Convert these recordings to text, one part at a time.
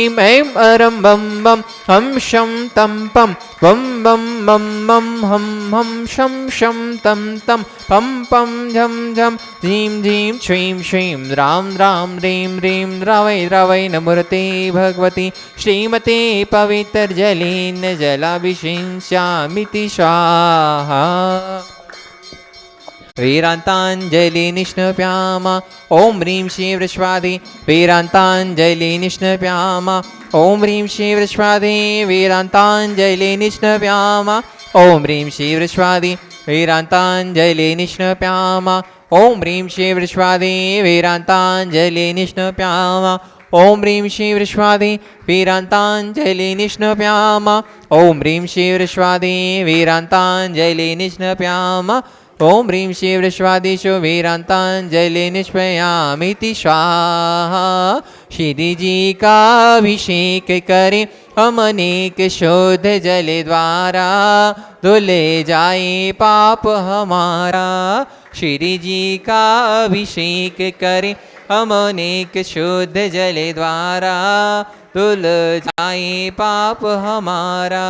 ऐं ऐं अरं बं बं हम शं तं पं वं वं मं मं हं हं शं शं तं तं पं पं झं झं झीं झीं श्रीं श्रीं रां रां ह्रीं ह्रीं द्रावै द्रावै नमोऽर्ते भगवती श्रीमते पवित्रजलेन जलाभिषिञ्चामिति स्वाहा। वीरान्ताञ्जलि निष्णप्यामा ॐ ह्रीं श्रीं वृष्वादि वीरान्ताञ्जलि निष्णप्यामा ॐ ह्रीं श्रीं वृष्वादि वीरान्ताञ्जलि निष्णप्यामा ॐ ह्रीं श्रीं वृष्वादि वीरान्ताञ्जलि निष्णप्यामा ॐ ह्रीं श्रीं वृष्वादि वीरान्ताञ्जलि निष्णप्यामा ॐ ह्रीं श्रीं वृष्वादि वीरान्ताञ्जलि निष्णप्यामा ॐ ह्रीं श्रीं वृष्वादि वीरान्ताञ्जलि निष्णप्यामा ॐ ह्रीं श्रीं वृष्वादिषु वीरान्ताञ्जलि निष्पयामिति स्वाहा। श्री जी का अभिषेक करें हम अनेक शुद्ध जल द्वारा धुले जाए पाप हमारा। श्री जी का अभिषेक करें हम अनेक शुद्ध जल द्वारा धुल जाए पाप हमारा।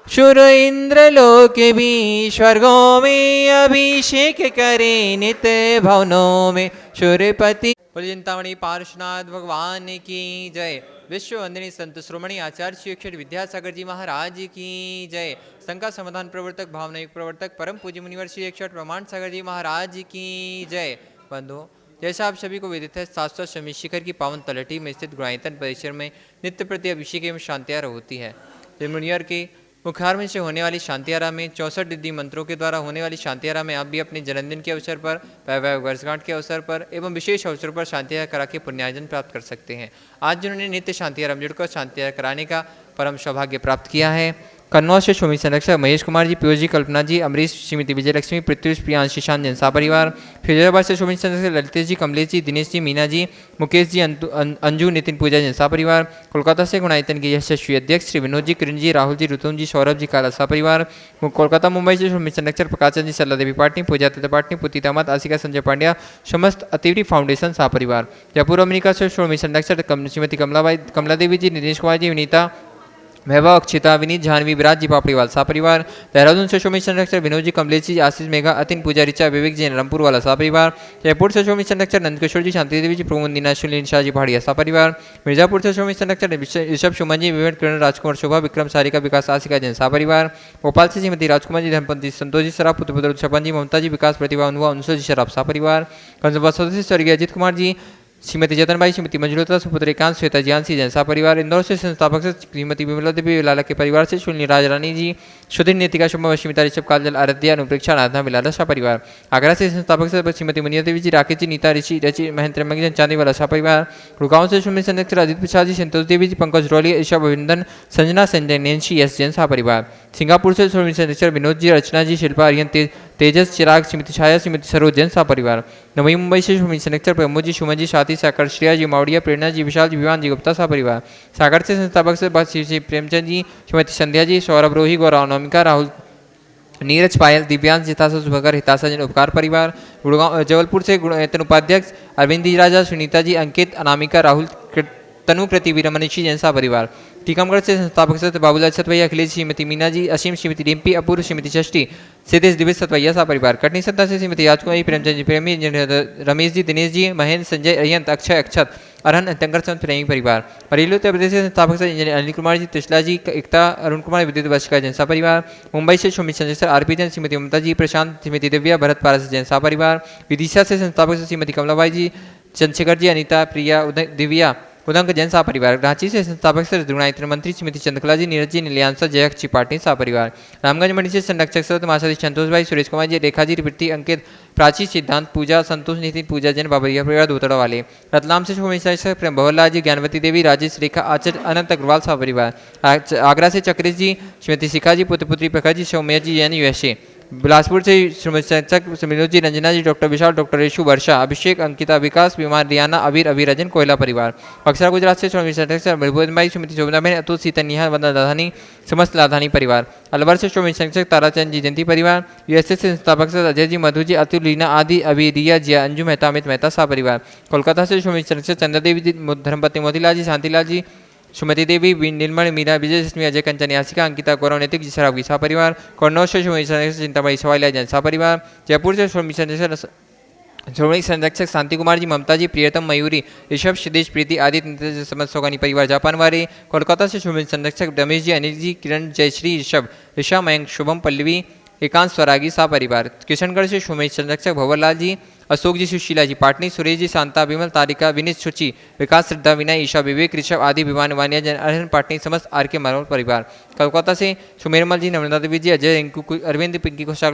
शुर इंद्र लोक भी स्वर्गों में अभिषेक करे नित्य भवनों में शुरपति। चिंतामणि पार्श्वनाथ भगवान की जय। विश्व वंदनीय संत श्रोमणी आचार्य श्री अक्षर विद्यासागर जी महाराज की जय। शंका समाधान प्रवर्तक भावना युग प्रवर्तक परम पूज्य मुनिवर श्री अक्षर प्रमाण सागर जी महाराज की जय। बंधु, जैसा आप सभी को विदित है, शाश्वत शमी शिखर की पावन तलहटी में स्थित गुणायतन परिसर में नित्य प्रति अभिषेक एवं शांतियार होती है। मुनिवर की मुखारविंद से होने वाली शांतियारा में 64 दिव्य मंत्रों के द्वारा होने वाली शांतियारा में आप भी अपने जन्मदिन के अवसर पर, वैवाहिक वर्षगांठ के अवसर पर एवं विशेष अवसर पर शांतियारा करा के पुण्यार्जन प्राप्त कर सकते हैं। आज जिन्होंने नित्य शांतियारा में जुड़कर शांतियारा कराने का परम सौभाग्य प्राप्त किया है, कन्नौज से स्वामी संरक्षक महेश कुमार जी, पीयूष जी, कल्पना जी, अमरीश, श्रीमती विजयलक्ष्मी, पृथ्वीश, प्रियांश, ईशान, जनसा परिवार। फिरोजाबाद से स्वामी संरक्षक ललितेश जी, कमलेश जी, दिनेश जी, मीना जी, मुकेश जी, अंजू, नितिन, पूजा, जनसा परिवार। कोलकाता से गुणायतन के यशस्वी अध्यक्ष श्री विनोद जी, किरण जी, राहुल जी, ऋतुन जी, सौरभ जी, कालासा परिवार। कोलकाता मुंबई से स्वामी संरक्षक प्रकाश जी, सल्ला देवी पाटनी, पूजा दत्त पाटनी, पुती दामाद, आसिका संजय पांड्या, समस्त अतिवरी फाउंडेशन सा परिवार। जयपुर अमेरिका से स्वामी संरक्षक श्रीमती कमला देवी जी, नितेश कुमार जी, विनीता, वैभव, अक्षिता, विनीत, जानवी, विराज जी, पापड़ीवाल सा परिवार। देहरादून से स्वामी संरक्षक विनोद जी, कमलेश जी, आशीष, मेघा, अतिन, पूजा, रिचा, विवेक जी, रामपुर वाला सा परिवार। जयपुर से स्वामी संरक्षक नंदकिशोर जी, शांति देवी जी, प्रमोद, दीना, सुनील शाह जी, पहाड़िया सा परिवार। मिर्जापुर से स्वामी संरक्षक ऋषभ, सुमन जी, विवेक, किरण, राजकुमार, शोभा, विक्रम, सारिका, विकास, आसिका, जैन सा परिवार। भोपाल से श्रीमती राजकुमार जी, धर्मपति, संतोष जी, शराब, पुत्र छपन जी, ममता जी, विकास, प्रतिभा, अनुभव, अंशु जी, शराब सा परिवार। कंजबाद सदस्य स्वर्गीय अजित कुमार जी, श्रीमती जतनबाई, श्रीमती मंजुलता, सुपुत्र एकांत, श्वेता, ज्ञानसी, जैनसा परिवार। इंदौर से संस्थापक श्रीमती विमला देवी लाला के परिवार से शुल्नी राज रानी जी, सुधीर, नेतिका, शुभा, श्रीमिता, ऋषभ, काजल, आराध्या, अनुप्रेक्षा, राधा, विलाला शाह परिवार। आगरा से संस्थापक श्रीमती मुनिया देवी जी, राकेश जी, नीता, ऋषि, रचि, महेंद्र, मगजन, चांदी वाला शाह परिवार। गुड़गांव से शुभ संरक्षक अजित प्रसाद जी, संतोष देवी जी, पंकज रौली, ईशा, अभिनंदन, संजना, संजय, नैन्सी, यश, जैन सा परिवार। सिंगापुर से शुभ संरक्षक विनोद जी, रचना जी, शिल्पा, आर्यन, तेजस, चिराग, श्रीमती छाया, श्रीमती सरोज, जैन सा परिवार। नवी मुंबई से शुभ संरक्षक प्रमोद जी, सुमन जी, साथी, साकर, श्रेया जी, मावड़िया, प्रेरणा जी, विशाल जी, विवान जी, गुप्ता सा परिवार। सागर से संस्थापक से श्री प्रेमचंद जी, श्रीमती संध्या जी, सौरभ, रोही, गौरव, नौमिका, राहुल, नीरज, पायल, दिव्यांश, जितासा, सुभकर, हितासा जन उपकार परिवार। गुड़गांव जबलपुर से गुणतन उपाध्यक्ष अरविंद जी, राजा, सुनीता जी, अंकित, अनामिका, राहुल, तनु, कृति, वीरमनीषी, जैनसा परिवार। टीकमगढ़ से संस्थापक सत्य बाबूलाल सतवैया, अखिलेश, श्रीमती मीना जी, असीम, श्रीमती डिम्पी, अपूर्व, श्रीमती षष्ठी, सिद्धेश, दिवेश सतवैया सा परिवार। कटनी सत्ता से श्रीमती राजकुमारी, प्रेमचंद जी, प्रेमी, रमेश जी, दिनेश जी, महेंद्र, संजय, अयंत, अक्षय, अक्षत, अरहन, तंकर चंद, प्रेमी परिवार। बरेली उत्तर प्रदेश से संस्थापक से इंजीनियर अनिल कुमार जी, त्रिशला जी, एकता, अरुण कुमार, विद्युत वशिका, जैनसा परिवार। मुंबई से स्वामी संजय, आरपी जैन, श्रीमती ममता जी, प्रशांत, श्रीमती दिव्या, भरत पारस, जैनसा परिवार। विदिशा से संस्थापक से श्रीमती कमलाबाई जी, चंद्रशेखर जी, अनिता, प्रिया, दिव्या, उदंग, जैन सा परिवार। रांची से संस्थापक से गुणायतन मंत्री श्रीमती चंद्रकला जी, नीरज जी, नीलियांशा, जयक, चिपाटी सा परिवार। रामगंज मंडी से संरक्षक सदस्य मासादी संतोष भाई, सुरेश कुमार जी, रेखा जी, प्रीति, अंकित, प्राची, सिद्धांत, पूजा, संतोष, नितिन, पूजा, जैन, बाबरिया परिवार, धोतड़ा वाले। रतलाम से प्रेम भवरलाल जी, ज्ञानवती देवी, राजेश, रेखा, आचार्य, अनंत अग्रवाल सा परिवार। आगरा से चक्रेश जी, श्रीमती शिखा जी, पुत्र पुत्री प्रखर जी, सौम्या जी, यानी यूएसए। बिलासपुर से श्रीमती संरक्षक विनोद जी, रंजना जी, डॉक्टर विशाल, डॉक्टर रेशु, वर्षा, अभिषेक, अंकिता, विकास, विमान, रियाना, अबीर, अभिरजन, कोयला परिवार। बक्सर गुजरात से श्रीमती संरक्षक विभूतिबाई, श्रीमती शोभनाबेन, अतुल, सीता, निहा, वंदना लाधानी, समस्त लाधानी परिवार। अलवर से श्रीमती संरक्षक ताराचंद जी, जयंती परिवार। यूएसएस से संस्थापक अजय जी, मधु जी, अतुल, लीना, आदि, अभी, रिया, जिया, अंजू मेहता, अमित मेहता, सा परिवार। कोलकाता से श्रीमती संरक्षक चंद्रदेवी जी, धर्मपति मोतीलाल जी, शांतिलाल जी, सुमति देवी, निर्मल, मीरा, विजय लक्ष्मी, अजय कंचन, यासिका, अंकिता, गौरव, नैतिक, शराब की सा परिवार। कन्नौज से श्रीमती संरक्षक चिंतामणि सवालिया जैन सा परिवार। जयपुर से श्रोमणी संरक्षक शांति कुमार जी, ममता जी, प्रियतम, मयूरी, ऋषभ, सिद्धेश, प्रीति, आदित्य, समस्त सोगानी परिवार जापान वाले। कोलकाता से श्रोमणी संरक्षक रमेश जी, अनिल जी, किरण, जयश्री, ऋषभ, ऋषा, मयंक, शुभम, पल्लवी, एकांत, स्वरागी सा परिवार। किशनगढ़ से श्रोमणी संरक्षक भंवरलाल जी, अशोक जी, सुशीला जी, पाटनी, सुरेश जी, शांता, विमल, तारिका, विनीत, शुचि, विकास, श्रद्धा, विनय, ईशा, विवेक, ऋषभ, आदि, विमान, वानिया जन, अरहन, पाटनी, समस्त आर के मारवल परिवार। कोलकाता से सुमेरमल जी, नम्रता देवी जी, अजय, रिंकू, अरविंद, पिंकी कोशाक,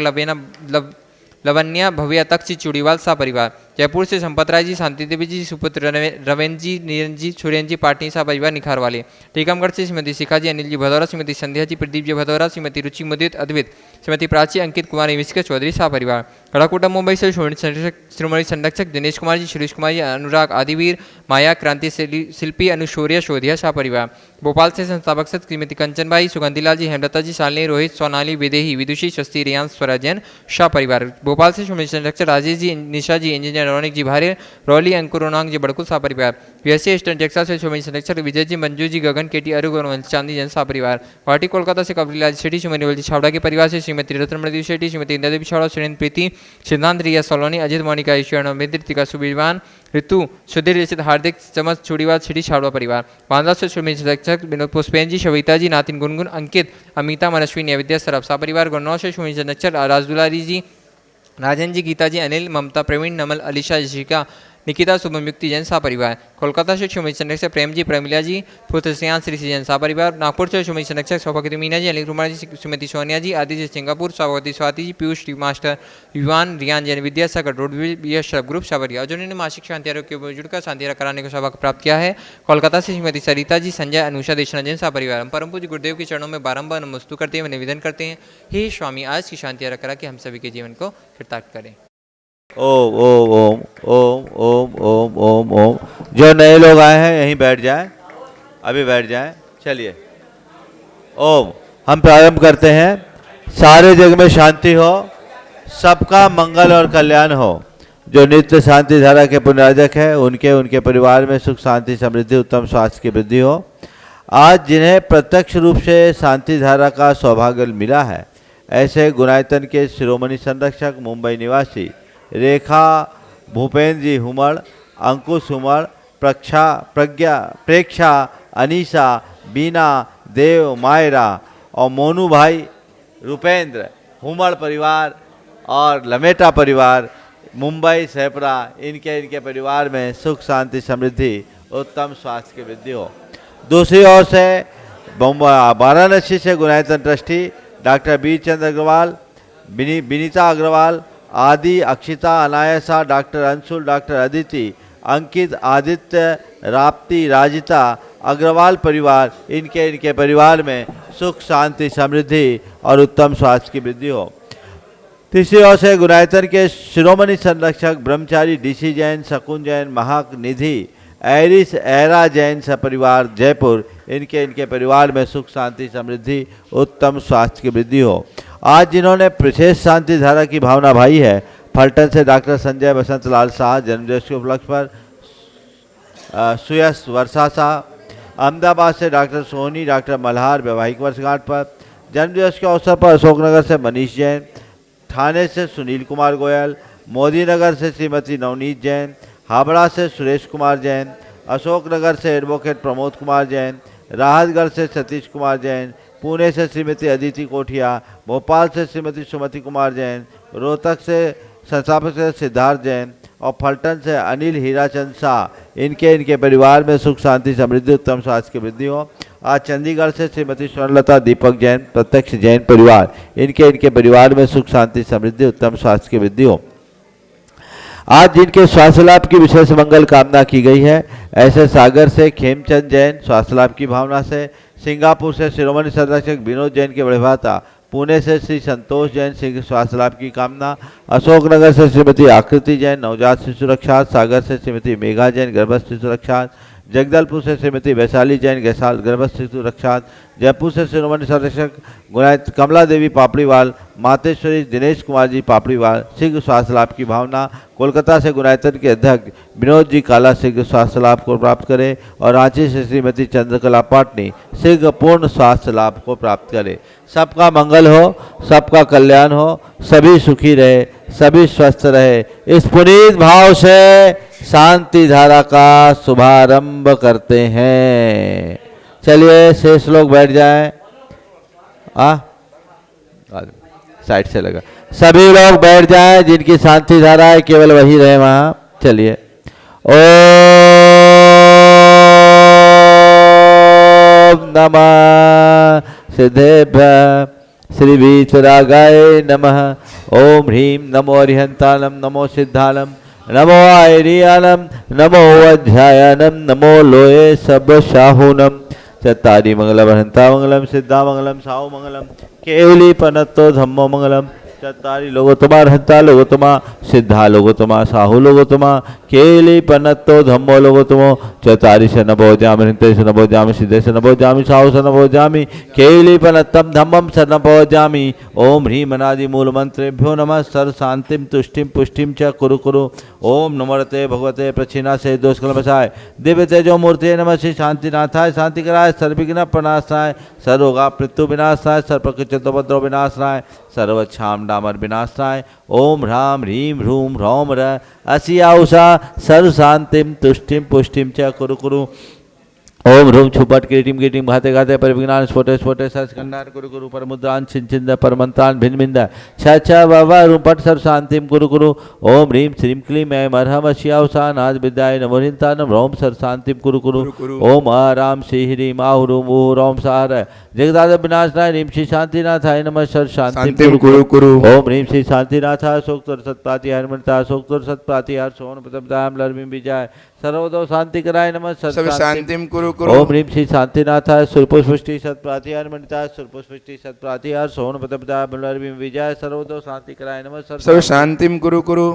लवन्या, भव्या, तक्षी, चूड़ीवाल सा परिवार। जयपुर से संपत राय जी, शांति देवी जी, सुपुत्र रवेंद्र जी, नीरन जी, सुरेन जी, पाटनी सा परिवार निखार वाले। टीकमगढ़ से श्रीमती शिखा जी, अनिल जी भदौरा, श्रीमती संध्या जी, प्रदीप जी भदौरा, श्रीमती रुचि, मुदित, अद्वित, श्रीमती प्राची, अंकित कुमार, मिस्के चौधरी सा परिवार। कड़ाकोटा मुंबई से श्रीमती संरक्षक दिनेश कुमार जी, सुरेश कुमार जी, अनुराग, आदिवीर, माया, क्रांति, शिल्पी, अनुशौर्य, शोधिया सा परिवार। भोपाल से संस्थापक श्रीमती कंचनबाई, सुगंधीलाल जी, हेमलता जी, शालिनी, रोहित, सोनाली, विदेही, विदुषी, स्वस्ति, रियांश, स्वराजन शाह परिवार। भोपाल से श्रीमती संरक्षक राजेश जी, निशा जी, इंजीनियर रौनिक जी, भारे, रौली, अंकुर, रोनांग जी, बड़कुल सा परिवार। यूएसए ईस्टर्न टेक्सास से श्रीमती संरक्षक विजय जी, मंजू जी, गगन, केटी, अरुण, चांदी जन सा परिवार। गुवाहाटी कोलकाता से कपिलाल शेट्टी, श्रीमती छावड़ा के परिवार से श्रीमती रत्नमणि शेट्टी, श्रीमती इंदिरा देवी छावड़ा, सुरेंद्र प्रीति, सिद्धांत, रिया सोलोनी, अजित, मोनिका, ईश्वर, मित्रिका, सुबीरवान, ऋतु, सुधीर, रिचित, हार्दिक, चमच, चूड़ीवाल, छिड़ी, छावड़ा परिवार। बांद्रा से श्रीमती संरक्षक विनोद पुष्पेन जी, शविता जी, नातिन, गुनगुन, अंकित, अमिता, मनस्वी, नैवेद्य, सरब सा परिवार। गुन्नौर से श्रीमती संरक्षक राजदुलारी जी, राजन जी, गीता जी, अनिल, ममता, प्रवीण, नमल, अलीशा, यशिका, निकिता, शुभम, युक्ति जैन सा परिवार। कोलकाता से श्रीमती संरक्षक प्रेम जी, प्रमिला जी, पुत्र श्रेयांश, श्री जैन सा परिवार। नागपुर से श्रीमती संरक्षक सौभाग्यवती मीना जी, अनिल कुमार जी, श्रीमती सोनिया जी, आदित्य, सिंगापुर, सौभाग्यवती स्वाति जी, पीयूष, मास्टर युवान, रियान जैन, विद्यासागर रोड ग्रुप सावरिया। और जिन्होंने मासिक शांति आरोग्य के जुड़कर शांति कराने का सौभाग्य प्राप्त किया है। कोलकाता से श्रीमती सरिता जी, संजय, अनुषा, देशना जैन सा परिवार। हम परम पूज्य गुरुदेव के चरणों में बारंबार नमस्तु करते हैं, निवेदन करते हैं, हे स्वामी, आज की शांति करा के हम सभी के जीवन को कृतार्थ करें। ओम ओम ओम ओम ओम ओम ओम ओम। जो नए लोग आए हैं यहीं बैठ जाएं, अभी बैठ जाएं। चलिए ओम हम प्रारंभ करते हैं। सारे जग में शांति हो, सबका मंगल और कल्याण हो। जो नित्य शांति धारा के पुण्यार्जक है उनके परिवार में सुख, शांति, समृद्धि, उत्तम स्वास्थ्य की वृद्धि हो। आज जिन्हें प्रत्यक्ष रूप से शांति धारा का सौभाग्य मिला है, ऐसे गुणायतन के शिरोमणि संरक्षक मुंबई निवासी रेखा, भूपेंद्र जी हुमड़, अंकुश हुमड़, प्रज्ञा, प्रेक्षा, अनीशा, बीना, देव, मायरा और मोनू भाई रुपेंद्र, हुमड़ परिवार और लमेटा परिवार, मुंबई, सेपरा, इनके परिवार में सुख, शांति, समृद्धि, उत्तम स्वास्थ्य की वृद्धि हो। दूसरी ओर से वाराणसी से गुणायतन ट्रस्टी डॉक्टर बी चंद्र अग्रवाल, विनीता अग्रवाल, आदि, अक्षिता, अनायसा, डॉक्टर अंशुल, डॉक्टर अदिति, अंकित, आदित्य, राप्ती, राजिता, अग्रवाल परिवार, इनके परिवार में सुख, शांति, समृद्धि और उत्तम स्वास्थ्य की वृद्धि हो। तीसरी ओर से गुणायतन के शिरोमणि संरक्षक ब्रह्मचारी डीसी जैन, शकुन जैन, महक, निधि, एरिस, एरा जैन सपरिवार जयपुर, इनके परिवार में सुख, शांति, समृद्धि, उत्तम स्वास्थ्य की वृद्धि हो। आज जिन्होंने विशेष शांति धारा की भावना भाई है, फलटन से डॉक्टर संजय बसंत लाल शाह, जन्मदिवस के उपलक्ष्य पर सुयस वर्षा शाह, अहमदाबाद से डॉक्टर सोनी, डॉक्टर मल्हार, वैवाहिक वर्षगांठ पर, जन्मदिवस के अवसर पर अशोकनगर से मनीष जैन, थाने से सुनील कुमार गोयल, मोदी नगर से श्रीमती नवनीत जैन, हावड़ा से सुरेश कुमार जैन, अशोकनगर से एडवोकेट प्रमोद कुमार जैन, राहतगढ़ से सतीश कुमार जैन, पुणे से श्रीमती अदिति कोठिया, भोपाल से श्रीमती सुमति कुमार जैन, रोहतक से संस्थापक से सिद्धार्थ जैन और फलटन से अनिल हीराचंद शाह, इनके परिवार में सुख, शांति, समृद्धि, उत्तम स्वास्थ्य की वृद्धि हो। आज चंडीगढ़ से श्रीमती स्वर्णलता दीपक जैन, प्रत्यक्ष जैन परिवार, इनके परिवार में सुख, शांति, समृद्धि, उत्तम स्वास्थ्य की वृद्धि हो। आज जिनके स्वास्थ्य लाभ की विशेष मंगल कामना की गई है, ऐसे सागर से खेमचंद जैन स्वास्थ्य लाभ की भावना से, सिंगापुर से शिरोमणि संरक्षक विनोद जैन के बड़े भ्राता पुणे से श्री संतोष जैन सिंह स्वास्थ्य लाभ की कामना, अशोकनगर से श्रीमती आकृति जैन नवजात शिशु रक्षा, सागर से श्रीमती मेघा जैन गर्भस्थ शिशु रक्षा, जगदलपुर से श्रीमती वैशाली जैन गर्भस्थ शिशु रक्षा, जयपुर से शिरोमणि संरक्षक गुणायत कमला देवी पापड़ीवाल, मातेश्वरी दिनेश कुमार जी पापड़ीवाल शीघ्र स्वास्थ्य लाभ की भावना, कोलकाता से गुणायतन के अध्यक्ष विनोद जी काला शीघ्र स्वास्थ्य लाभ को प्राप्त करें और रांची से श्रीमती चंद्रकला पाटनी शीघ्र पूर्ण स्वास्थ्य लाभ को प्राप्त करें। सबका मंगल हो, सबका कल्याण हो, सभी सुखी रहे, सभी स्वस्थ रहे। इस पुनीत भाव से शांति धारा का शुभारंभ करते हैं। चलिए शेष लोग बैठ जाएं। साइड से लगा, सभी लोग बैठ जाएं, जिनकी शांति धारा है केवल वही रहे वहां। चलिए ओम नमः सिद्धेभ्यः श्री वीतरागाय नमः। ओम ह्रीं नमो अरिहंतालम, नमो सिद्धालम, नमो आयरियालम, नमो अध्यायानम, नमो लोये सब शाहुनम। चत्तारि मंगलम हंता मंगलम सिद्धा मंगलम साहु मंगलम, केवली पनत्तो धम्मो मंगलम। चत्तारि लोगोत्तमा हंता लोगोत्तमा सिद्धा लोगोत्तमा साहु लोगोत्तमा, केवली पनत्तो धम्मो लोगोत्तमो। चत्तारि से नभो जामि हंते से नभो जामि सिद्धे से नभो जामि साहु से नभो जामि, केवली पनत्तम धम्मम से नभो जामि। ओम ह्रीं अनादि मूल मंत्रेभ्यो नमः। सर्व शांतिम तुष्टिम पुष्टिम च कुरु कुरु। ओम नमोते भगवते प्रच्छिन्ना से दोष कलमशाय दिव्य तेजो मूर्ति नमः। श्री शांतिनाथाय शांति कराय, सर्वविघ्न प्रणाशाय, सर्वरोगा मृत्यु विनाशाय, सर्वप्रकृतिपद्रव विनाशाय, सर्वक्षाम डामर विनाशाय। ओम ह्रां ह्रीं ह्रूं ह्रौं र असियाउषा सर्व शांतिम तुष्टिम पुष्टिम च कुरु कुरु। ओम ह्रूं छुपट किरीटिम किरीटिम घाते घाते परिविज्ञान स्फोटे स्फोटे सरस्कंडान कुरु कुरु परमुद्रान छिंचिंद परमंत्रान भिन्न भिंद छ छ वव रूपट सर्व शांतिम कुरु कुरु। ओम ह्रीं श्रीं क्लीं ऐं अर्हम अशियाउषा नाद विद्याय नमो हिंतानम ह्रौं सर्व शांतिम कुरु कुरु। ओम आराम श्री ह्रीं आहुरूं ह्रौं सार जगदाद विनाशनाय ह्रीं श्री शांतिनाथाय नमः सर्व शांतिम कुरु कुरु। ओम ह्रीं श्री शांतिनाथाय शोक्तोर सत्प्रातिहार मृता शोक्तोर सत्प्रातिहार सोन प्रतपदाम लर्मिं विजय सर्वदो शांति कराय नमः सर्व शांतिम कुरु कुरु। ओम ह्रीं श्री शांतिनाथाय सुरपुष्टि सत्प्रातिहार मणिताय सुरपुष्टि सत्प्रातिहार सोन प्रतपदाम लर्मिं विजय सर्वदो शांति कराय नमः सर्व शांतिम कुरु कुरु।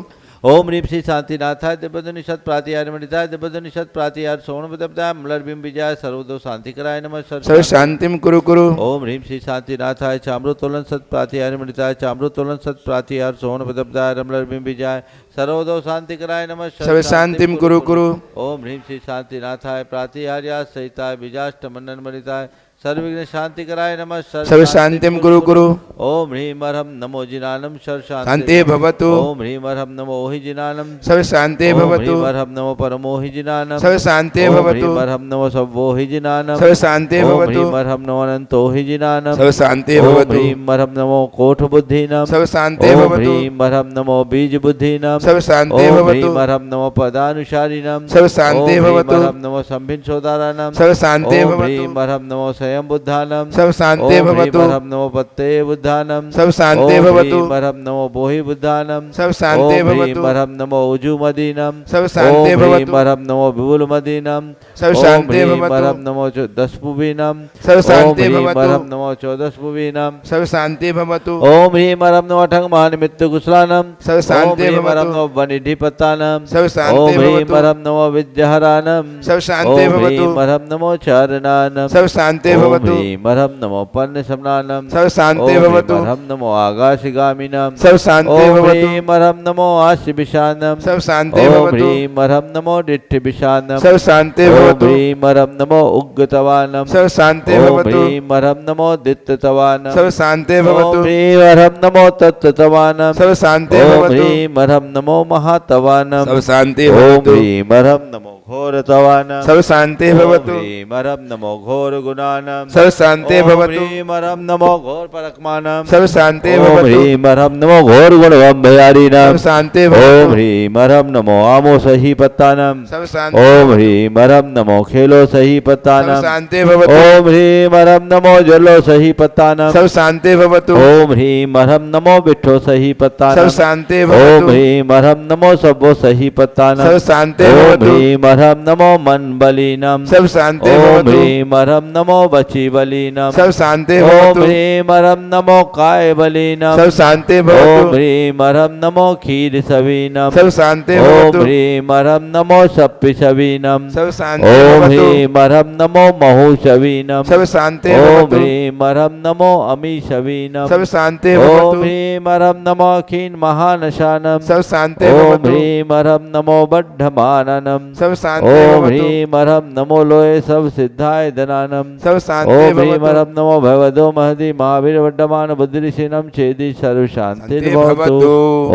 ओम ह्रीं श्री शांतिनाथाय दिव्यध्वनि सत्प्रातिहार मणिताय दिव्यध्वनि सत्प्रातिहार सोन प्रतपदाम लर्मिं विजय सर्वदो शांति कराय नमः सर्व शांतिम कुरु कुरु। ओम ह्रीं श्री शांतिनाथाय चामृतोलन सत्प्रातिहार मणिताय चामृतोलन सत्प्रातिहार सोन प्रतपदाम लर्मिं विजय सर्वदो शांति कराय नमः सर्व शांतिम कुरु कुरु। ओम ह्रीं श्री शांतिनाथाय प्रातिहार्या सहिताय विजाष्ट मंडन मणिताय सर्वविघ्न शांति कराय नमः सर्व शांतिम कुरु कुरु। ओम ह्रीं अर्हं नमो जिनानम सर्व शांति भवतु। ओम ह्रीं अर्हं नमो ओहि जिनानम सर्व शांति भवतु। ओम ह्रीं अर्हं नमो परमोहि जिनानम सर्व शांति भवतु। ओम ह्रीं अर्हं नमो सवोहि जिनानम सर्व शांति भवतु। ओम ह्रीं अर्हं नमो अनंतोहि जिनानम सर्व शांति भवतु। ओम ह्रीं अर्हं नमो कोठ बुद्धिनाम सर्व शांति भवतु। ओम ह्रीं अर्हं नमो बीज बुद्धिनाम सर्व शांति भवतु। ओम ह्रीं अर्हं नमो पदानुसारिणाम सर्व शांति भवतु। ओम ह्रीं अर्हं नमो संभिन सोदाराणाम सर्व शांति भवतु। ओम ह्रीं अर्हं नमो स्वयं बुद्धानम सब शांति भवतु। ओम ह्रीं अर्हं पत्ते बुद्धानम सब शांति भवतु। ओम ह्रीं अर्हं नमो बोहि बुद्धानम सब शांति भवतु। ओम ह्रीं अर्हं नमो उजु मदीनम सब शांति भवतु। ओम ह्रीं अर्हं नमो विपुल मदीनम सब शांति भवतु। ओम ह्रीं अर्हं नमो दशपुवीनम सब शांति भवतु। ओम ह्रीं अर्हं नमो चौदशपुवीनम सब शांति भवतु। ओम ह्रीं अर्हं नमो ठंगमान मित्तु कुशलानम सब शांति भवतु। ओम ह्रीं अर्हं नमो वनिधिपतानम सब शांति भवतु। ओम ह्रीं अर्हं नमो विद्याहरानम सब शांति भवतु। ओम ह्रीं अर्हं नमो चरणानम सब शांति भवतु। ओम ह्रीं अर्हं नमो पन्न समनानम सब शांति भवतु। ओम ह्रीं अर्हं नमो आकाशगामिनम सब शांति भवतु। ओम ह्रीं अर्हं नमो आस्य विशानम सब शांति भवतु। ओम ह्रीं अर्हं नमो दिट्ठ विशानम सब शांति भवतु। ओम ह्रीं अर्हं नमो उग्गतवानम सब शांति भवतु। ओम ह्रीं अर्हं नमो दित्ततवानम सब शांति भवतु। ओम ह्रीं अर्हं नमो तत्ततवानम सब शांति भवतु। ओम ह्रीं अर्हं नमो महातवानम सब शांति भवतु। ओम ह्रीं अर्हं नमो घोरतवानम सब शांति भवतु। ओम ह्रीं अर्हं नमो घोर गुणानम सब शांति भवतु। ओम ह्रीं अर्हं नमो घोर परकमानम सब शांति भवतु। ओम ह्रीं अर्हं नमो घोर गुणवंभयारीणाम सब शांति भवतु। ओम ह्रीं अर्हं नमो आमो सही पत्तानम सब शांति। ओम ह्रीं अर्हं नमो खेलो सही पत्तानम सब शांति भवतु। ओम ह्रीं अर्हं नमो जलो सही पत्तानम सब शांति भवतु। ओम ह्रीं अर्हं नमो विठ्ठो सही पत्तानम सब शांति भवतु। ओम ह्रीं अर्हं नमो सब्बो सही पत्तानम सब शांति भवतु। ओम ह्रीं अर्हं नमो मन बलिनम। सब शांति ओम भवतु। ह्रीं अर्हं नमो वची बलिनम। सब शांति ओम भवतु। ह्रीं अर्हं नमो काय बलिनम। सब शांति ओम भवतु। ह्रीं अर्हं नमो क्षीर सवीनम। सब शांति ओम भवतु। ह्रीं अर्हं नमो सप्पि सवीनम। सब शांति ओम भवतु। ह्रीं अर्हं नमो महु सवीनम। सब शांति ओम भवतु। ह्रीं अर्हं नमो अमी सवीनम। सब शांति ओम भवतु। ह्रीं अर्हं नमो खीन महानशानम। सब शांति ओम भवतु। ह्रीं अर्हं नमो बद्धमाननम। सब शांति ओम भवतु। ह्रीं अर्हं नमो लोये सब सिद्धाय धनानम। सब शांति ओम ह्रीं भवतु। अर्हं नमो भगवतो महति महावीर वड्डमान बुद्धिशीनम छेदि सर्व शांति शांति भवतु। भवतु।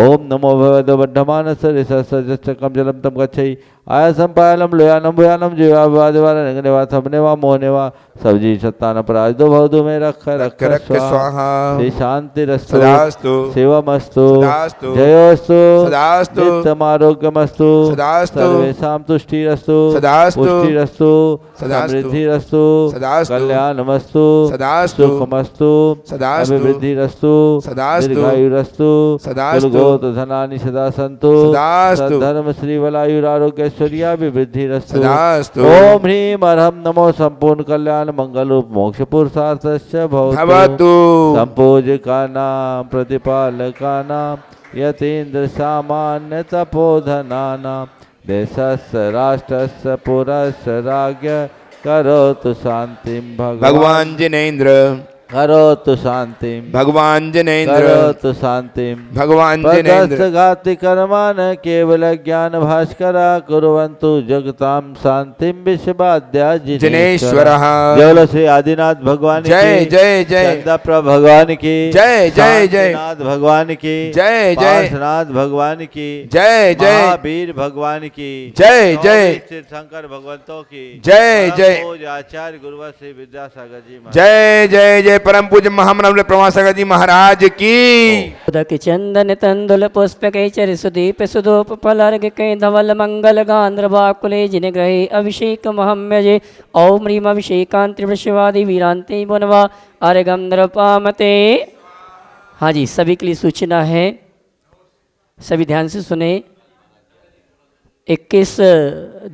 ओम नमो भगवतो वड्डमान सरिसस्सजच्चकम जलम तम गच्छै आयासम पायलम लोयानम भुयानम जीवावादिवार नगनेवा थमनेवा मोहनेवा सब्जी सत्तान पराजितो भवतु में रख रख रख स्वाहा। श्री शांति रस्तु सदास्तु। शिवमस्तु सदास्तु। जयोस्तु सदास्तु। नित्यमारोग्यमस्तु सदास्तु। सर्वेषां तुष्टिरस्तु सदास्तु। पुष्टिरस्तु सदास्तु। समृद्धिरस्तु सदास्तु। कल्याणमस्तु सदास्तु। सुखमस्तु सदास्तु। अभिवृद्धिरस्तु सदास्तु। दीर्घायुरस्तु सदास्तु। कुलगोत्र धनानि सदा सन्तु सदास्तु। सद्धर्म श्री वलायुरारोग्यैश्वर्याभिवृद्धिरस्तु सदास्तु। ओम ह्रीं अर्हं नमो संपूर्ण कल्याण मंगल रूप मोक्ष पुरुषार्थस्य भवतु। भवतु। संपूजकानां प्रतिपालकानां यतीन्द्र सामान्य तपोधनानां देशस्य राष्ट्रस्य पुरस्य राज्ञ करोतु शांतिं भगवान जिनेन्द्र। करोतु शांतिं भगवान जिनेन्द्र। करोतु शांतिं भगवान जिनेन्द्र। पदस्थघाति कर्मान् केवल ज्ञान भास्करा कुर्वन्तु जगतां शांतिं विश्वाद्या जिनेश्वरः। जय बोलो श्री आदिनाथ भगवान की जय जय जय। चंदाप्रा भगवान की जय जय जय। नाथ भगवान की जय जय। पार्श्वनाथ भगवान की जय जय। महावीर भगवान की जय जय। शंकर भगवंतों की जय जय। आचार्य गुरुवर श्री विद्यासागर जी महाराज। जय जय जय। परम पूज्य महामनव प्रमासागर जी महाराज की। उदक चंदन तंदुल पुष्प कैचर सुदीप सुदोप फलर्घ कै धवल मंगल गांध्र बाकुले जिन ग्रहे अभिषेक महम्यजे ओम ह्रीम अभिषेकांत शिवादि वीरांते बनवा अर्घम नृपामते। हाँ जी, सभी के लिए सूचना है, सभी ध्यान से सुने। 21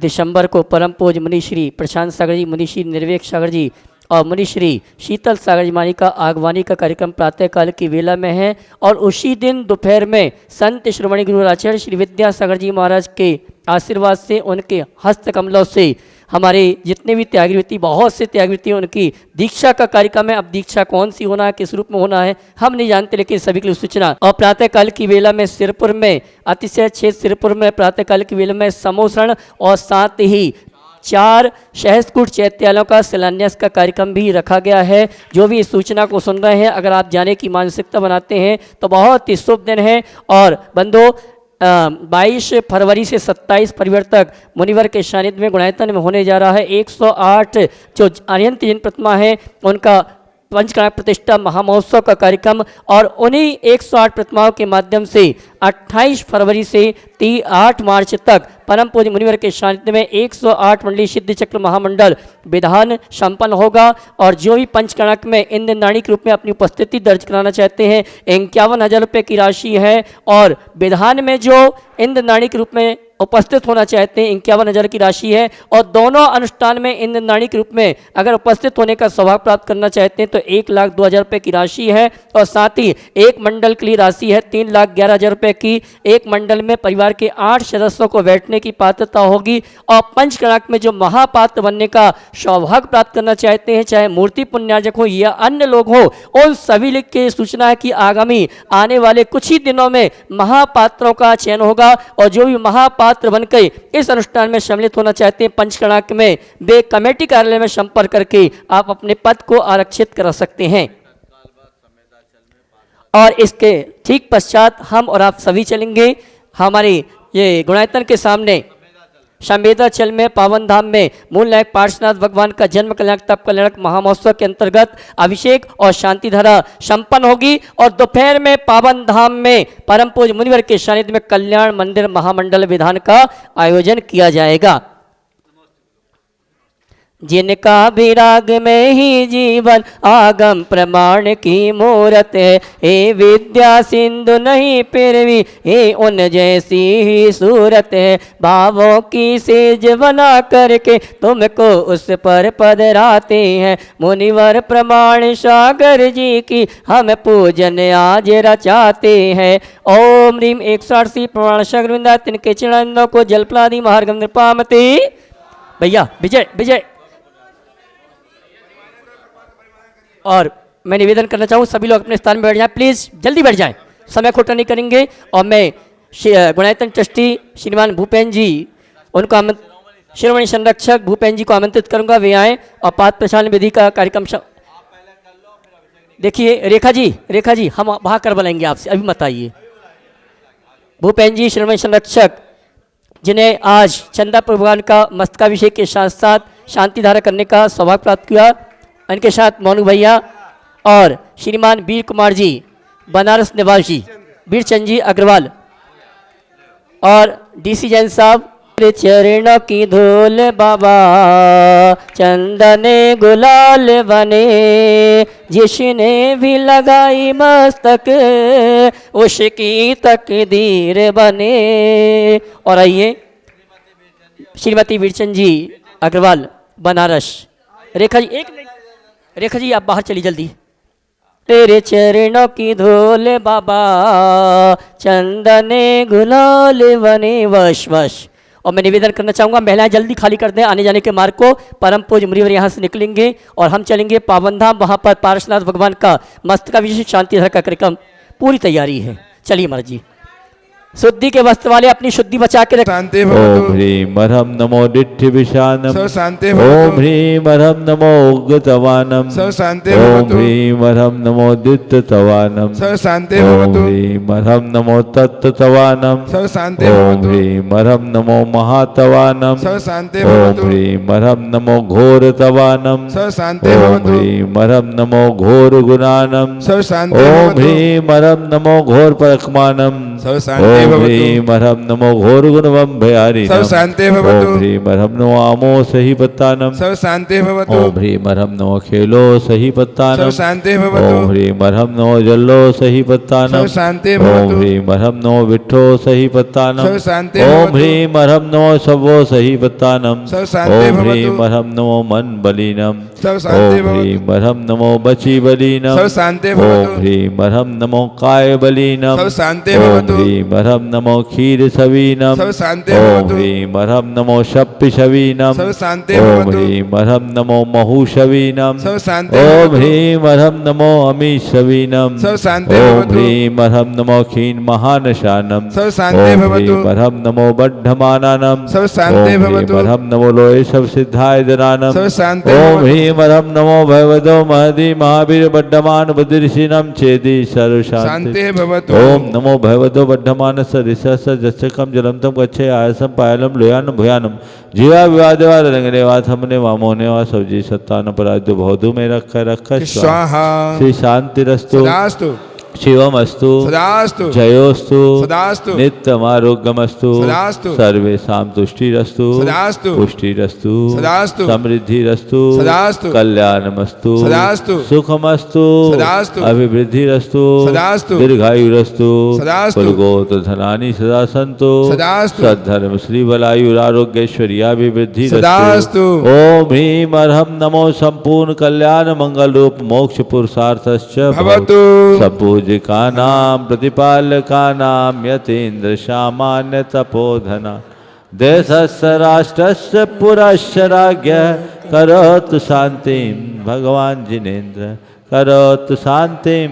दिसंबर को परम पूज्य मुनिश्री प्रशांत सागर जी, मुनिश्री निर्वेक सागर जी और मुनिश्री शीतल सागर जी मानी का आगवानी का कार्यक्रम प्रातःकाल की वेला में है। और उसी दिन दोपहर में संत श्रोमणी गुरु आचार्य श्री विद्यासागर जी महाराज के आशीर्वाद से, उनके हस्त कमलों से हमारे जितने भी त्यागृति, बहुत से त्यागृति, उनकी दीक्षा का कार्यक्रम है। अब दीक्षा कौन सी होना है, किस रूप में होना है, हम नहीं जानते, लेकिन सभी के लिए सूचना। और प्रातःकाल की वेला में सिरपुर में, अतिशय क्षेत्र सिरपुर में प्रातःकाल की वेला में समोसरण और साथ ही 4 सहस्त्रकूट चैत्यालयों का शिलान्यास का कार्यक्रम भी रखा गया है। जो भी इस सूचना को सुन रहे हैं, अगर आप जाने की मानसिकता बनाते हैं तो बहुत ही शुभ दिन है। और बंधु 22 फरवरी से 27 फरवरी तक मुनिवर के सानिध्य में गुणायतन में होने जा रहा है 108 जो अनंत जिन प्रतिमा है उनका पंचकर्म प्रतिष्ठा महामहोत्सव का कार्यक्रम। और उन्हीं 108 प्रतिमाओं के माध्यम से 28 फरवरी से 8 मार्च तक परम पूज्य मुनिवर के सानिध्य में 108 मंडली सिद्ध चक्र महामंडल विधान संपन्न होगा। और जो भी पंचकर्णक में इंद्र नाणी के रूप में अपनी उपस्थिति दर्ज कराना चाहते हैं, 51,000 रुपये की राशि है। और विधान में जो इंद्र नाणी के रूप में उपस्थित होना चाहते हैं 51,000 की राशि है। और दोनों अनुष्ठान में इंद्र नाणी के रूप में अगर उपस्थित होने का सौभाग्य प्राप्त करना चाहते हैं तो 1,02,000 रुपये की राशि है। और साथ ही एक मंडल के लिए राशि है 3,11,000 रुपये की। एक मंडल में परिवार के 8 सदस्यों को बैठने की पात्रता होगी। और पंचकर्णक में जो महापात्र बनने का सौभाग्य प्राप्त करना चाहते हैं, चाहे मूर्ति पुण्यार्जक हो या अन्य लोग हो, उन सभी लिख के सूचना है कि आगामी आने वाले कुछ ही दिनों में महापात्रों का चयन होगा। और जो भी महापात्र बनकर इस अनुष्ठान में सम्मिलित होना चाहते हैं पंचकर्णक में, वे कमेटी कार्यालय में संपर्क करके आप अपने पद को आरक्षित करा सकते हैं। और इसके ठीक पश्चात हम और आप सभी चलेंगे हमारे ये गुणायतन के सामने संवेदाचल में पावन धाम में मूल नायक पार्श्वनाथ भगवान का जन्म कल्याणक तप कल्याणक महामहोत्सव के अंतर्गत अभिषेक और शांति धारा संपन्न होगी। और दोपहर में पावन धाम में परम पूज्य मुनिवर के सानिध्य में कल्याण मंदिर महामंडल विधान का आयोजन किया जाएगा। जिनका विराग में ही जीवन आगम प्रमाण की मूरत है। हे विद्या सिंधु नहीं फिर भी हे उन जैसी ही सूरत है। भावों की सेज बना करके तुमको उस पर पधराते हैं। मुनिवर प्रमाण सागर जी की हम पूजन आज रचाते हैं। ओम रीम 108 प्रमाण सागर वृंदा तिनके चरणों को जलपलादि महार्गम नृपामते। भैया विजय विजय। और मैं निवेदन करना चाहूँ सभी लोग अपने स्थान में बैठ जाएं, प्लीज़ जल्दी बैठ जाएं, समय खोटा नहीं करेंगे। और मैं गुणायतन ट्रस्टी श्रीमान भूपेन जी उनको शिरोमणि संरक्षक भूपेन जी को आमंत्रित करूंगा, वे आएँ और पाद प्रसारण विधि का कार्यक्रम देखिए। रेखा जी हम वहाँ कर बुलाएंगे आपसे, अभी मत आइए। भूपेन जी शिरोमणि संरक्षक जिन्हें आज चंदा भगवान का मस्तकाभिषेक के साथ साथ शांति धारा करने का सौभाग्य प्राप्त हुआ, उनके साथ मोनू भैया और श्रीमान वीर कुमार जी बनारस निवासी, वीरचंद जी अग्रवाल और डीसी जैन साहब। चरणों की धूल बाबा चंदने गुलाल बने, जिसने भी लगाई मस्तक उसकी तकदीर बने। और आइए श्रीमती वीरचंद जी अग्रवाल बनारस। रेखा जी आप बाहर चली जल्दी। तेरे चरणों की धूल बाबा चंदने गुलाल बने वश वश। और मैं निवेदन करना चाहूँगा महिलाएं जल्दी खाली कर दें आने जाने के मार्ग को। परम पूज्य मुनिवर यहाँ से निकलेंगे और हम चलेंगे पावन धाम, वहाँ पर पार्श्वनाथ भगवान का मस्तकाभिषेक शांति धारा का कार्यक्रम पूरी तैयारी है। चलिए महाराज जी, शुद्धि के वस्त्र वाले अपनी शुद्धि बचा के रखें। शांति ओम भवतु ह्रीं मरहम नमो दिठ्ठि विशानम। सब शांति ओम भवतु ह्रीं मरहम नमो उग्रतवानम। सब शांति ओम भवतु ह्रीं मरहम नमो दित्ततवानम। सब शांति ओम भवतु ह्रीं मरहम नमो तत्ततवानम। सब शांति ओम भवतु ह्रीं मरहम नमो महातवानम। सब शांति ओम भवतु ह्रीं मरहम नमो घोरतवानम। सब शांति ओम भवतु ह्रीं मरहम नमो घोर गुणानम। सब शांति ओम भवतु ह्रीं मरहम नमो घोर परकमानम। सब शांति ओम भवतु ह्रीं मरहम नमो घोर गुणवम भयारी। सब शांति भवतु ओम ह्रीं मरहम नमो आमो सही पत्तानम। सब शांति भवतु ओम ह्रीं मरहम नमो खेलो सही पत्तानम। सब शांति ओम भवतु ह्रीं मरहम नमो जल्लो सही पत्तानम। सब शांति ओम भवतु ह्रीं मरहम नमो विठ्ठो सही पत्तानम। सब शांति ओम भवतु ह्रीं मरहम नमो सबो सही पत्तानम। सब शांति ओम ह्रीं भवतु मरहम नमो मन बलीनम। सब शांति ओम ह्रीं भवतु मरहम नमो बची बलीनम। सब शांति ओम भवतु ह्रीं मरहम नमो काय बलीनम। सब शांति ओम भवतु ह्रीं मरहम नमो क्षीर सवीनम। सब शांति ओम भवतु ह्रीं मरहम नमो शप्पि शवीनम। सब शांति ओम भवतु ह्रीं मरहम नमो महू शवीनम। सब शांति ओम भवतु ह्रीं मरहम नमो अमी शवीनम। सब शांति ओम भवतु ह्रीं मरहम नमो क्षीण महानशानम। सब शांति ओम भवतु ह्रीं मरहम नमो बड्ढमानानम। सब शांति ओम ह्रीं भवतु मरहम नमो लोय सब सिद्धाय दनानम। सब शांति ओम भवतु ह्रीं मरहम नमो भगवतो महदी महावीर बड्ढमान बुद्धिर्षिणम छेदी सर्व शांति। शांति भवतु ओम नमो भगवतो बड्ढमान सरिसस जच्चकम जलमतम गच्छे आयसम पायलम लोयानम भुयानम जीवा विवादेवा रंगनेवा हमने वामोनेवा सब्जी सत्तान पराद्य बहुधु में रख स्वाहा श्री शांति रस्तु सदास्तु शिवमस्तु सदास्तु जयोस्तु सदास्तु नित्यमारोग्यमस्तु सदास्तु सर्वेषां तुष्टिरस्तु सदास्तु पुष्टिरस्तु सदास्तु समृद्धिरस्तु सदास्तु कल्याणमस्तु सदास्तु सुखमस्तु सदास्तु अभिवृद्धिरस्तु सदास्तु दीर्घायुरस्तु सदास्तु कुलगोत्र धनानि सदा सन्तु सदास्तु सद्धर्म श्री बलायुरारोग्यैश्वर्याभिवृद्धि सदास्तु ओम ह्रीं अर्हं नमो संपूर्ण कल्याण मंगल रूप मोक्ष पुरुषार्थश्च भवतु सपूजिका नाम प्रतिपालका नाम यतीन्द्र सामान्य तपोधना देशस्य राष्ट्रस्य पुरस्य राज्ञ करोतु शांतिं भगवान जिनेन्द्र करोतु शांतिं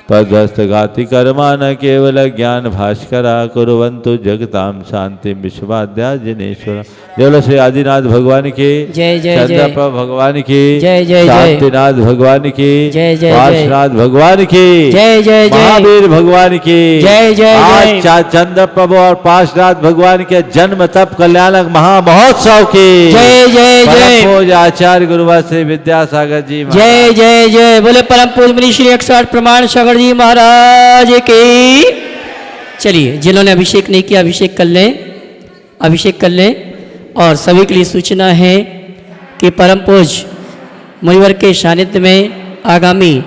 पदस्थघाति कर्मा न केवल ज्ञान भास्करा कुर्वन्तु जगतां शांति विश्वाद्या जिनेश्वर। जय श्री आदिनाथ भगवान की जय जय जय चंद्रप्रभ भगवान की जय जय जय शांतिनाथ भगवान की जय जय पार्श्वनाथ भगवान की जय जय जय महावीर भगवान की जय जय जय आज चंद्रप्रभु और पार्श्वनाथ भगवान के जन्म तप कल्याणक महामहोत्सव की जय जय जय परम पूज्य आचार्य गुरुवर श्री विद्यासागर जी जय जय जय बोले परम पूज्य मुनि श्री 108 प्रमाण सागर जी महाराज की। चलिए जिन्होंने अभिषेक नहीं किया अभिषेक कर लें और सभी के लिए सूचना है कि परम पूज्य मुनिवर के सानिध्य में आगामी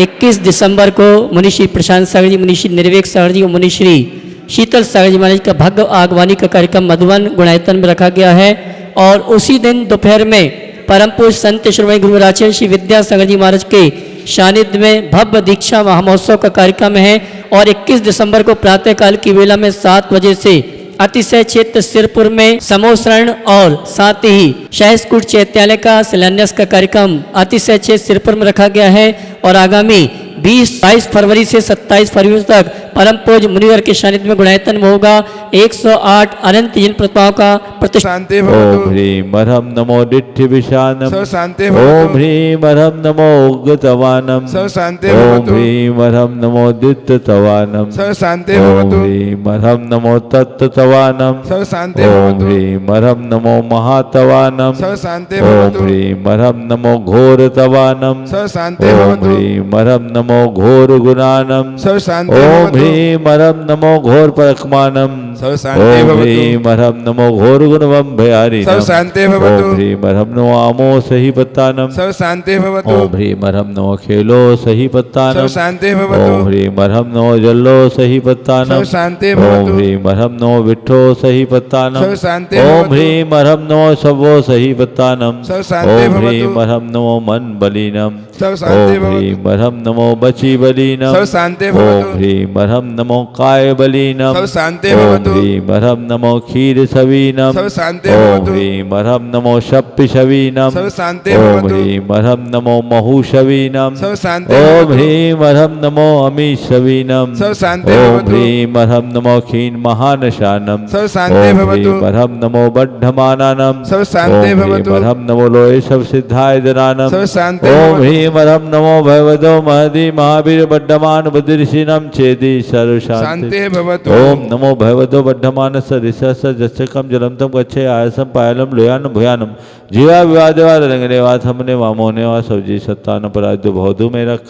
21 दिसंबर को मुनि श्री प्रशांत सागर जी, मुनि श्री निर्वेक सागर जी और मुनि श्री शीतल सागर जी महाराज का भव्य आगवानी का कार्यक्रम मधुवन गुणायतन में रखा गया है। और उसी दिन दोपहर में परम पूज्य संत श्रोमणी गुरु आचार्य श्री विद्यासागर जी महाराज के सानिध्य में भव्य दीक्षा महोत्सव का कार्यक्रम है। और 21 दिसंबर को प्रातःकाल की वेला में 7 बजे से अतिशय क्षेत्र सिरपुर में समोसरण और साथ ही शाहसकुट चैत्यालय का शिलान्यास का कार्यक्रम अतिशय क्षेत्र सिरपुर में रखा गया है। और आगामी 22 फरवरी से 27 फरवरी तक परम पूज्य मुनिवर के सानिध्य में गुणायतन में होगा 108 अनंत जन प्रतिमाओं का प्रतिष्ठा। शांति ओम भवतु ह्रीं मरहम नमो दिट्ठि विशानम। सब शांति ओम भवतु ह्रीं मरहम नमो उग्गतवानम। सब शांति ओम भवतु ह्रीं मरहम नमो दित्तवानम। सब शांति ओम भवतु ह्रीं मरहम नमो तत्तवानम। सब शांति ओम भवतु ह्रीं मरहम नमो महातवानम। सब शांति ओम भवतु ह्रीं मरहम नमो घोरतवानम। सब शांति ओम भवतु ह्रीं मरहम नमो घोर गुणानम। सब शांति ओम भवतु ह्रीं मरहम नमो घोर परकमानम। सब शांति ओम भवतु ह्रीं मरहम नमो घोर गुणवम भयारिणम। सब शांति ओम भवतु ह्रीं मरहम नमो आमो सही पत्तानम। सब शांति भवतु ओम ह्रीं मरहम नमो खेलो सही पत्तानम। सब शांति ओम भवतु ह्रीं मरहम नमो जल्लो सही पत्तानम। सब शांति ओम भवतु ह्रीं मरहम नमो विठ्ठो सही पत्तानम। सब शांति ओम भवतु ह्रीं मरहम नमो सबो सही पत्तानम। सब शांति ओम ह्रीं भवतु मरहम नमो मन बलीनम। सब शांति ओम ह्रीं भवतु मरहम नमो बची बलीनम। सब शांति ओम भवतु ह्रीं मरहम नमो काय बलीनम। सब शांति ओम भवतु ह्रीं मरहम नमो क्षीर सवीनम। सब शांति ओम भवतु ह्रीं मरहम नमो शप्पि शवीनम। सब शांति ओम भवतु ह्रीं मरहम नमो महू शवीनम। सब शांति ओम भवतु ह्रीं मरहम नमो अमी शवीनम। सब शांति ओम भवतु ह्रीं मरहम नमो क्षीण महानशानम। सब शांति ओम भवतु ह्रीं मरहम नमो बड्ढमानानम। सब शांति ओम ह्रीं भवतु मरहम नमो लोय सब सिद्धाय दनानम। सब शांति ओम भवतु ह्रीं मरहम नमो भगवतो महदी महावीर बड्ढमान बुद्धिर्षिणम छेदी सर्व शांति। शांति भवतु ओम नमो भगवतो बड्ढमानस ऋषस जच्चकम जलंतम गच्छे आयसम पायलम लोयानम भुयानम जीवा विवादेवा रंगनेवा थमने वामोनेवा सब्जी सत्तान पराद्य बहुधु में रख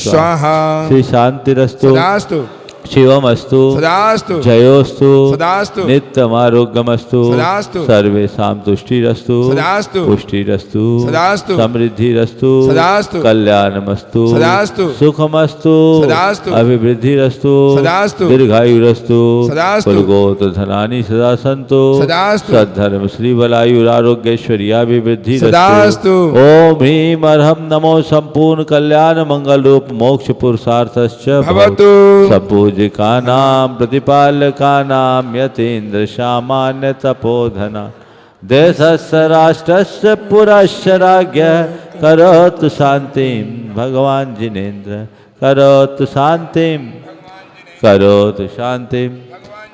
स्वाहा श्री शांतिरस्तु सदास्तु शिवमस्तु सदास्तु जयोस्तु सदास्तु नित्यमारोग्यमस्तु सदास्तु सर्वेषां तुष्टिरस्तु सदास्तु पुष्टिरस्तु सदास्तु समृद्धिरस्तु सदास्तु कल्याणमस्तु सदास्तु सुखमस्तु सदास्तु अभिवृद्धिरस्तु सदास्तु दीर्घायुरस्तु सदास्तु कुलगोत धनानि सदा सन्तु सदास्तु सद्धर्म श्री बलायुरारोग्यैश्वर्याभिवृद्धि सदास्तु ओम ह्रीं अर्हं नमो संपूर्ण कल्याण मंगल रूप मोक्ष पुरुषार्थश्च भवतु सबूजिका नाम प्रतिपालका नाम यतीन्द्र सामान्य तपोधना देशस्य राष्ट्रस्य पुरस्य राज्ञः करोतु शांतिं भगवान जिनेन्द्र करोतु शांतिं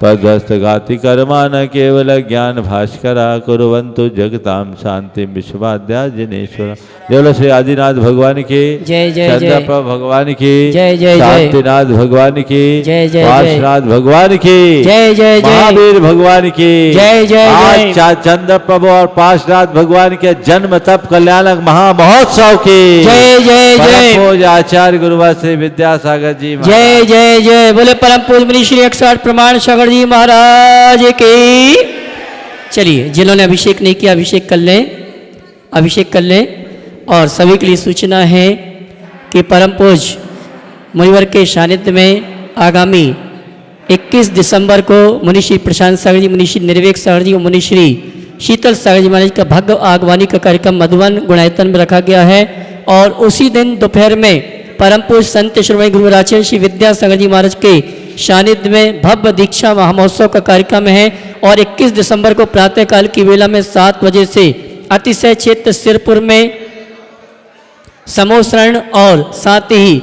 पदस्थ घाति कर्मा न केवल ज्ञान भास्करा कुर्वन्तु जगतां शांति विश्वाद्या जिनेश्वर। जय श्री आदिनाथ भगवान की जय जय जय चंद्रप्रभ भगवान की जय जय जय शांतिनाथ भगवान की जय जय पार्श्वनाथ भगवान की जय जय जय महावीर भगवान की जय जय आज चंद्रप्रभु और पार्श्वनाथ भगवान के जन्म तप कल्याणक महोत्सव की जय जय जय परम पूज्य आचार्य गुरुवर श्री विद्यासागर जी जय जय जय बोले परम पूज्य मुनि श्री 108 प्रमाण सागर जी महाराज की। चलिए जिन्होंने अभिषेक नहीं किया अभिषेक कर लें। और सभी के लिए सूचना है कि परम पूज्य मुनिवर के सानिध्य में आगामी 21 दिसंबर को मुनि श्री प्रशांत सागर जी, मुनि श्री निर्वेक सागर जी और मुनि श्री शीतल सागर जी महाराज का भव्य आगवानी का कार्यक्रम मधुवन गुणायतन में रखा गया है। और उसी दिन दोपहर में परम पूज्य संत श्रोमणी गुरु आचार्य श्री विद्यासागर जी महाराज के सानिध्य में भव्य दीक्षा महोत्सव का कार्यक्रम है। और 21 दिसंबर को प्रातःकाल की वेला में 7 बजे से अतिशय क्षेत्र सिरपुर में समोसरण और साथ ही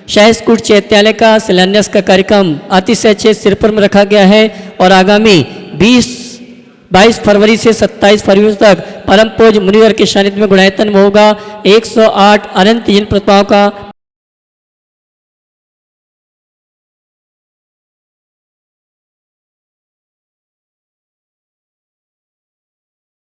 शाहसकुट चैत्यालय का शिलान्यास का कार्यक्रम अतिशय क्षेत्र सिरपुर में रखा गया है। और आगामी 22 फरवरी से 27 फरवरी तक परम पूज्य मुनिवर के सानिध्य में गुणायतन में होगा 108 अनंत जन प्रतिमाओं का